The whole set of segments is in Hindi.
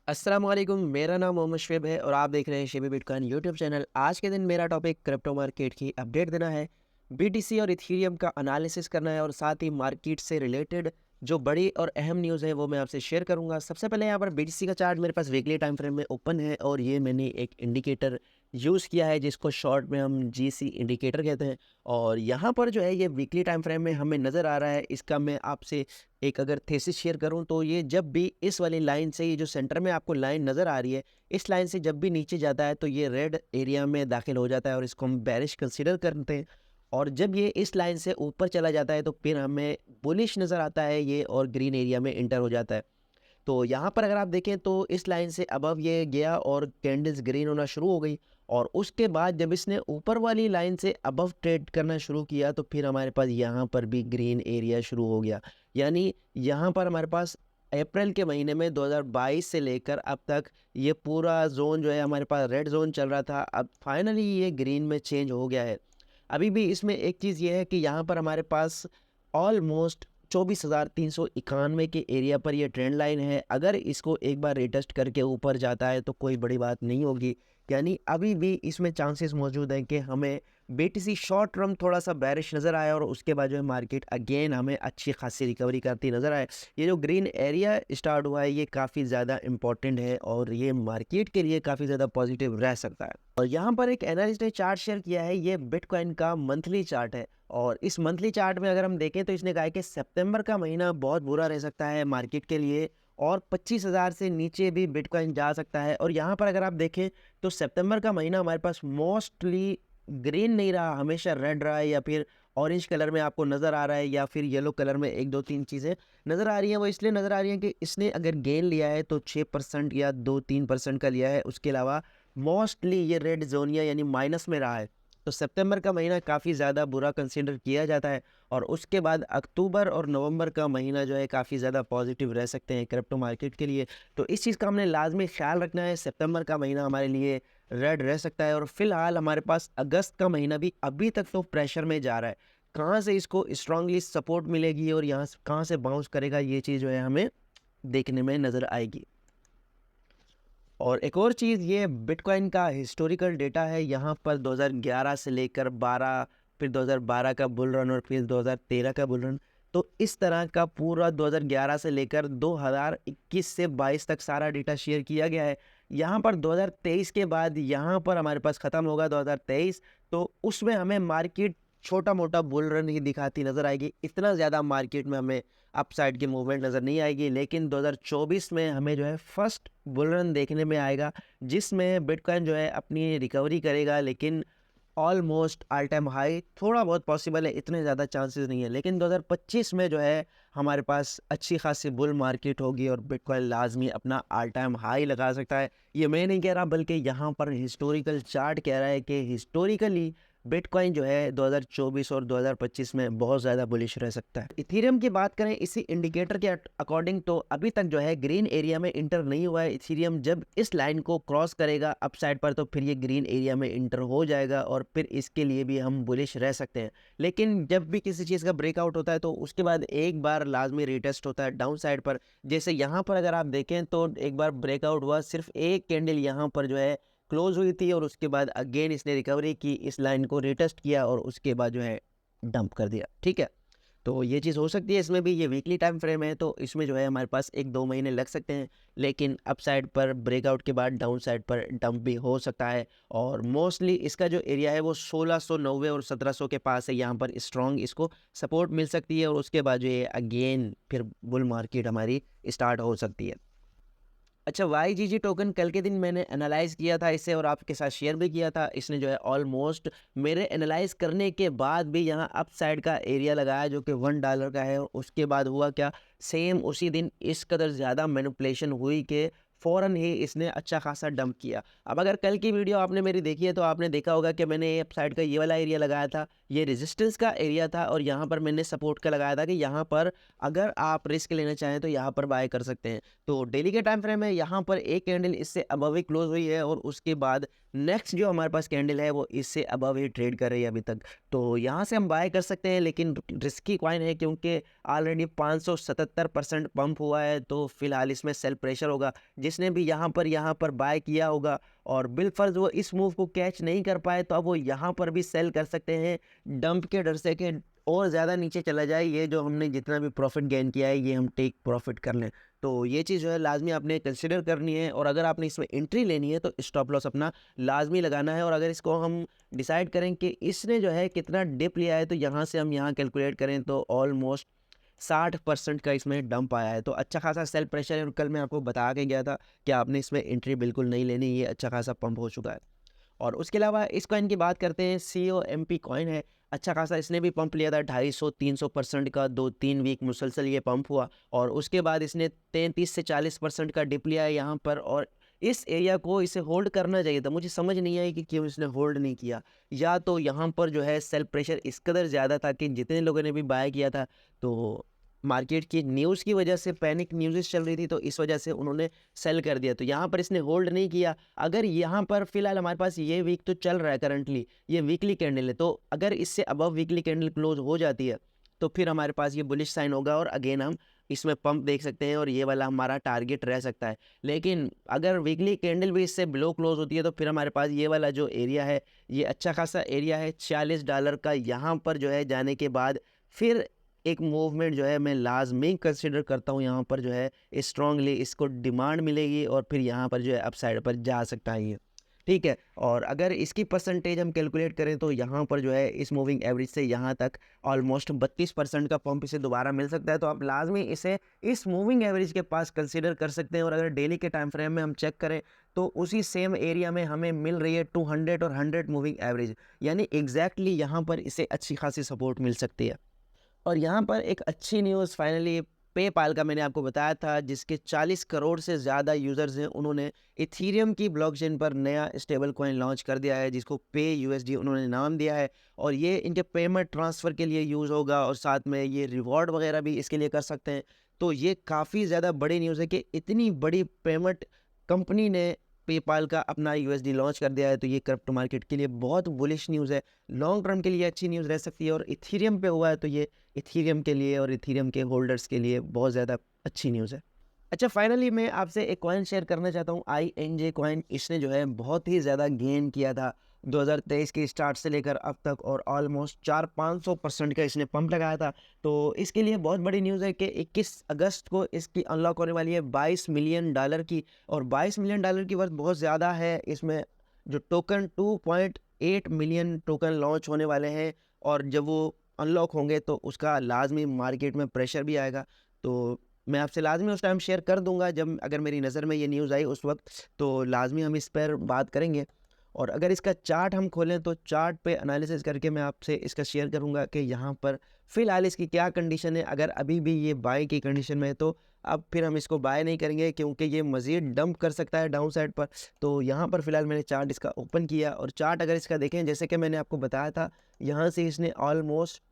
अस्सलाम वालेकुम। मेरा नाम मोहम्मद शुएब है और आप देख रहे हैं शेबी बिटकॉइन यूट्यूब चैनल। आज के दिन मेरा टॉपिक क्रिप्टो मार्केट की अपडेट देना है, बीटीसी और इथेरियम का एनालिसिस करना है और साथ ही मार्केट से रिलेटेड जो बड़ी और अहम न्यूज़ है वो मैं आपसे शेयर करूंगा। सबसे पहले यहाँ पर बीटीसी का चार्ट मेरे पास वीकली टाइम फ्रेम में ओपन है और ये मैंने एक इंडिकेटर यूज़ किया है जिसको शॉर्ट में हम जीसी इंडिकेटर कहते हैं। और यहाँ पर जो है ये वीकली टाइम फ्रेम में हमें नज़र आ रहा है। इसका मैं आपसे एक अगर थेसिस शेयर करूं तो ये जब भी इस वाली लाइन से, ये जो सेंटर में आपको लाइन नज़र आ रही है, इस लाइन से जब भी नीचे जाता है तो ये रेड एरिया में दाखिल हो जाता है और इसको हम बेरिश कंसीडर करते हैं। और जब ये इस लाइन से ऊपर चला जाता है तो फिर हमें बुलिश नज़र आता है ये और ग्रीन एरिया में इंटर हो जाता है। तो यहाँ पर अगर आप देखें तो इस लाइन से अबव ये गया और कैंडल्स ग्रीन होना शुरू हो गई। और उसके बाद जब इसने ऊपर वाली लाइन से अबव ट्रेड करना शुरू किया तो फिर हमारे पास यहाँ पर भी ग्रीन एरिया शुरू हो गया। यानी यहाँ पर हमारे पास अप्रैल के महीने में 2022 से लेकर अब तक ये पूरा जोन जो है हमारे पास रेड जोन चल रहा था, अब फाइनली ये ग्रीन में चेंज हो गया है। अभी भी इसमें एक चीज़ ये है कि यहाँ पर हमारे पास ऑलमोस्ट 24,391 के एरिया पर ये ट्रेंड लाइन है। अगर इसको एक बार रिटेस्ट करके ऊपर जाता है तो कोई बड़ी बात नहीं होगी। यानी अभी भी इसमें चांसेस मौजूद हैं कि हमें बीटीसी शॉर्ट टर्म थोड़ा सा बेरिश नज़र आए और उसके बाद जो है मार्केट अगेन हमें अच्छी खासी रिकवरी करती नज़र आए। ये जो ग्रीन एरिया स्टार्ट हुआ है ये काफ़ी ज़्यादा इंपॉर्टेंट है और ये मार्केट के लिए काफ़ी ज़्यादा पॉजिटिव रह सकता है। और यहाँ पर एक एनालिस्ट ने चार्ट शेयर किया है, ये बिटकॉइन का मंथली चार्ट है। और इस मंथली चार्ट में अगर हम देखें तो इसने कहा है कि सितंबर का महीना बहुत बुरा रह सकता है मार्केट के लिए और 25,000 से नीचे भी बिटकॉइन जा सकता है। और यहाँ पर अगर आप देखें तो सितंबर का महीना हमारे पास मोस्टली ग्रीन नहीं रहा, हमेशा रेड रहा है या फिर ऑरेंज कलर में आपको नज़र आ रहा है या फिर येलो कलर में एक दो तीन चीज़ें नज़र आ रही हैं। वो इसलिए नज़र आ रही हैं कि इसने अगर गेन लिया है तो 6% या 2-3% का लिया है। उसके अलावा मोस्टली ये रेड जोनिया यानी माइनस में रहा है। तो सितंबर का महीना काफ़ी ज़्यादा बुरा कंसीडर किया जाता है और उसके बाद अक्टूबर और नवंबर का महीना जो है काफ़ी ज़्यादा पॉजिटिव रह सकते हैं क्रिप्टो मार्केट के लिए। तो इस चीज़ का हमने लाजमी ख्याल रखना है। सितंबर का महीना हमारे लिए रेड रह सकता है और फिलहाल हमारे पास अगस्त का महीना भी अभी तक तो प्रेशर में जा रहा है। कहाँ से इसको स्ट्रांगली सपोर्ट मिलेगी और यहाँ से कहाँ से बाउंस करेगा, ये चीज़ जो है हमें देखने में नज़र आएगी। और एक और चीज़, ये बिटकॉइन का हिस्टोरिकल डेटा है। यहाँ पर 2011 से लेकर 12, फिर 2012 का बुल रन और फिर 2013 का बुल रन। तो इस तरह का पूरा 2011 से लेकर 2021 से 22 तक सारा डेटा शेयर किया गया है। यहाँ पर 2023 के बाद यहाँ पर हमारे पास ख़त्म होगा 2023, तो उसमें हमें मार्केट छोटा मोटा बुल रन ही दिखाती नज़र आएगी। इतना ज़्यादा मार्केट में हमें अपसाइड की मूवमेंट नज़र नहीं आएगी। लेकिन 2024 में हमें जो है फर्स्ट बुल रन देखने में आएगा जिसमें बिटकॉइन जो है अपनी रिकवरी करेगा। लेकिन ऑलमोस्ट ऑल टाइम हाई थोड़ा बहुत पॉसिबल है, इतने ज़्यादा चांसेस नहीं है। लेकिन 2025 में जो है हमारे पास अच्छी खासी बुल मार्केट होगी और बिटकॉइन लाजमी अपना ऑल टाइम हाई लगा सकता है। ये मैं नहीं कह रहा बल्कि यहाँ पर हिस्टोरिकल चार्ट कह रहा है कि हिस्टोरिकली बिटकॉइन जो है 2024 और 2025 में बहुत ज़्यादा बुलिश रह सकता है। इथेरियम की बात करें इसी इंडिकेटर के अकॉर्डिंग तो अभी तक जो है ग्रीन एरिया में इंटर नहीं हुआ है। इथेरियम जब इस लाइन को क्रॉस करेगा अपसाइड पर तो फिर ये ग्रीन एरिया में इंटर हो जाएगा और फिर इसके लिए भी हम बुलिश रह सकते हैं। लेकिन जब भी किसी चीज़ का ब्रेकआउट होता है तो उसके बाद एक बार लाजमी रिटेस्ट होता है डाउन साइड पर। जैसे यहाँ पर अगर आप देखें तो एक बार ब्रेकआउट हुआ, सिर्फ एक कैंडल यहाँ पर जो है क्लोज हुई थी और उसके बाद अगेन इसने रिकवरी की, इस लाइन को रिटेस्ट किया और उसके बाद जो है डंप कर दिया। ठीक है, तो ये चीज़ हो सकती है। इसमें भी ये वीकली टाइम फ्रेम है तो इसमें जो है हमारे पास 1-2 महीने लग सकते हैं। लेकिन अप साइड पर ब्रेकआउट के बाद डाउन साइड पर डंप भी हो सकता है। और मोस्टली इसका जो एरिया है वो 1690 और 1700 के पास है। यहाँ पर स्ट्रॉन्ग इसको सपोर्ट मिल सकती है और उसके बाद जो है अगेन फिर बुल मार्केट हमारी स्टार्ट हो सकती है। अच्छा, YGG टोकन कल के दिन मैंने एनालाइज़ किया था इसे और आपके साथ शेयर भी किया था। इसने जो है ऑलमोस्ट मेरे एनालाइज़ करने के बाद भी यहाँ अप साइड का एरिया लगाया जो कि $1 का है। और उसके बाद हुआ क्या, सेम उसी दिन इस कदर ज़्यादा मैनिपुलेशन हुई कि फ़ौरन ही इसने अच्छा खासा डंप किया। अब अगर कल की वीडियो आपने मेरी देखी है तो आपने देखा होगा कि मैंने अप साइड का ये वाला एरिया लगाया था, ये रेजिस्टेंस का एरिया था और यहाँ पर मैंने सपोर्ट का लगाया था कि यहाँ पर अगर आप रिस्क लेना चाहें तो यहाँ पर बाय कर सकते हैं। तो डेली के टाइम फ्रेम में यहाँ पर एक कैंडल इससे अबव ही क्लोज हुई है और उसके बाद नेक्स्ट जो हमारे पास कैंडल है वो इससे अबव ही ट्रेड कर रही है अभी तक, तो यहाँ से हम बाय कर सकते हैं, लेकिन रिस्की कॉइन है क्योंकि ऑलरेडी 577% पंप हुआ है, तो फिलहाल इसमें सेल प्रेशर होगा। जिसने भी यहाँ पर बाय किया होगा और बिलफर्ज वो इस मूव को कैच नहीं कर पाए, तो अब वो यहाँ पर भी सेल कर सकते हैं डंप के डर से कि और ज़्यादा नीचे चला जाए, ये जो हमने जितना भी प्रॉफिट गेन किया है ये हम टेक प्रॉफिट कर लें। तो ये चीज़ जो है लाजमी आपने कंसिडर करनी है, और अगर आपने इसमें एंट्री लेनी है तो स्टॉप लॉस अपना लाजमी लगाना है। और अगर इसको हम डिसाइड करें कि इसने जो है कितना डिप लिया है, तो यहाँ से हम यहाँ कैलकुलेट करें तो ऑलमोस्ट 60% का इसमें डंप आया है, तो अच्छा खासा सेल प्रेशर है। और कल मैं आपको बता के गया था कि आपने इसमें एंट्री बिल्कुल नहीं लेनी, ये अच्छा खासा पंप हो चुका है। और उसके अलावा इस कॉइन की बात करते हैं, COMP कॉइन है, अच्छा खासा इसने भी पंप लिया था 250-300% का, 2-3 वीक मुसलसल ये पंप हुआ, और उसके बाद इसने 33 से 40% का डिप लिया है यहाँ पर। और इस एरिया को इसे होल्ड करना चाहिए था, मुझे समझ नहीं आई कि क्यों इसने होल्ड नहीं किया। या तो यहाँ पर जो है सेल प्रेशर इस कदर ज़्यादा था कि जितने लोगों ने भी बाय किया था, तो मार्केट की न्यूज़ की वजह से, पैनिक न्यूज़ चल रही थी, तो इस वजह से उन्होंने सेल कर दिया, तो यहाँ पर इसने होल्ड नहीं किया। अगर यहाँ पर फिलहाल हमारे पास ये वीक तो चल रहा है, करंटली ये वीकली कैंडल है, तो अगर इससे अबव वीकली कैंडल क्लोज हो जाती है तो फिर हमारे पास ये बुलिश साइन होगा, और अगेन हम इसमें पंप देख सकते हैं, और ये वाला हमारा टारगेट रह सकता है। लेकिन अगर वीकली कैंडल भी इससे बिलो क्लोज होती है, तो फिर हमारे पास ये वाला जो एरिया है, ये अच्छा खासा एरिया है $40 का, यहाँ पर जो है जाने के बाद फिर एक मूवमेंट जो है मैं लाजमी कंसिडर करता हूँ, यहाँ पर जो है स्ट्रांगली इसको डिमांड मिलेगी, और फिर यहाँ पर जो है अपसाइड पर जा सकता है ये, ठीक है। और अगर इसकी परसेंटेज हम कैलकुलेट करें तो यहाँ पर जो है इस मूविंग एवरेज से यहाँ तक ऑलमोस्ट 32% का पंप इसे दोबारा मिल सकता है, तो आप लाजमी इसे इस मूविंग एवरेज के पास कंसीडर कर सकते हैं। और अगर डेली के टाइम फ्रेम में हम चेक करें तो उसी सेम एरिया में हमें मिल रही है 200 और 100 मूविंग एवरेज, यानी एग्जैक्टली यहाँ पर इसे अच्छी खासी सपोर्ट मिल सकती है। और यहाँ पर एक अच्छी न्यूज़ फाइनली, पेपाल का मैंने आपको बताया था, जिसके 40 करोड़ से ज़्यादा यूज़र्स हैं, उन्होंने इथीरियम की ब्लॉकचेन पर नया स्टेबल कॉइन लॉन्च कर दिया है, जिसको पे USD उन्होंने नाम दिया है। और ये इनके पेमेंट ट्रांसफ़र के लिए यूज़ होगा, और साथ में ये रिवॉर्ड वगैरह भी इसके लिए कर सकते हैं। तो ये काफ़ी ज़्यादा बड़ी न्यूज़ है कि इतनी बड़ी पेमेंट कंपनी ने पेपाल का अपना USD लॉन्च कर दिया है, तो ये क्रिप्टो मार्केट के लिए बहुत बुलिश न्यूज़ है, लॉन्ग टर्म के लिए अच्छी न्यूज़ रह सकती है। और इथीरियम पे हुआ है, तो ये इथीरियम के लिए और इथीरियम के होल्डर्स के लिए बहुत ज़्यादा अच्छी न्यूज़ है। अच्छा, फाइनली मैं आपसे एक कॉइन शेयर करना चाहता हूँ, INJ कॉइन। इसने जो है बहुत ही ज़्यादा गेन किया था 2023 के स्टार्ट से लेकर अब तक, और ऑलमोस्ट 400-500% का इसने पंप लगाया था। तो इसके लिए बहुत बड़ी न्यूज़ है कि 21 अगस्त को इसकी अनलॉक होने वाली है $22 मिलियन की, और $22 मिलियन की वर्थ बहुत ज़्यादा है। इसमें जो टोकन 2.8 मिलियन टोकन लॉन्च होने वाले हैं, और जब वो अनलॉक होंगे तो उसका लाजमी मार्केट में प्रेशर भी आएगा। तो मैं आपसे लाजमी उस टाइम शेयर कर दूंगा, जब अगर मेरी नज़र में ये न्यूज़ आई उस वक्त, तो लाजमी हम इस पर बात करेंगे। और अगर इसका चार्ट हम खोलें तो चार्ट पे एनालिसिस करके मैं आपसे इसका शेयर करूंगा कि यहाँ पर फ़िलहाल इसकी क्या कंडीशन है। अगर अभी भी ये बाय की कंडीशन में है तो अब फिर हम इसको बाय नहीं करेंगे, क्योंकि ये मज़ीद डंप कर सकता है डाउन साइड पर। तो यहाँ पर फ़िलहाल मैंने चार्ट इसका ओपन किया, और चार्ट अगर इसका देखें, जैसे कि मैंने आपको बताया था, यहाँ से इसने ऑलमोस्ट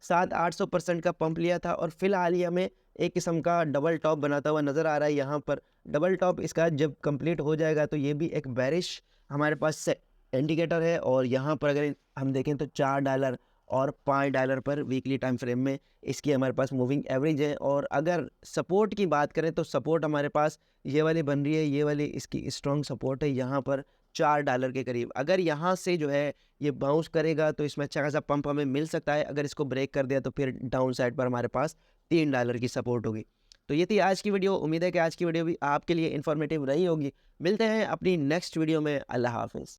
700-800% का पंप लिया था, और फिलहाल ही हमें एक किस्म का डबल टॉप बनाता हुआ नज़र आ रहा है। यहाँ पर डबल टॉप इसका जब कंप्लीट हो जाएगा तो ये भी एक बेरिश हमारे पास इंडिकेटर है। और यहाँ पर अगर हम देखें तो $4 और $5 पर वीकली टाइम फ्रेम में इसकी हमारे पास मूविंग एवरेज है। और अगर सपोर्ट की बात करें तो सपोर्ट हमारे पास ये वाली बन रही है, ये वाली इसकी स्ट्रॉन्ग सपोर्ट है यहाँ पर $4 के करीब। अगर यहाँ से जो है ये बाउंस करेगा तो इसमें अच्छा खासा पंप हमें मिल सकता है। अगर इसको ब्रेक कर दिया तो फिर डाउन साइड पर हमारे पास $3 की सपोर्ट होगी। तो ये थी आज की वीडियो, उम्मीद है कि आज की वीडियो भी आपके लिए इन्फॉर्मेटिव रही होगी। मिलते हैं अपनी नेक्स्ट वीडियो में, अल्लाह हाफिज़।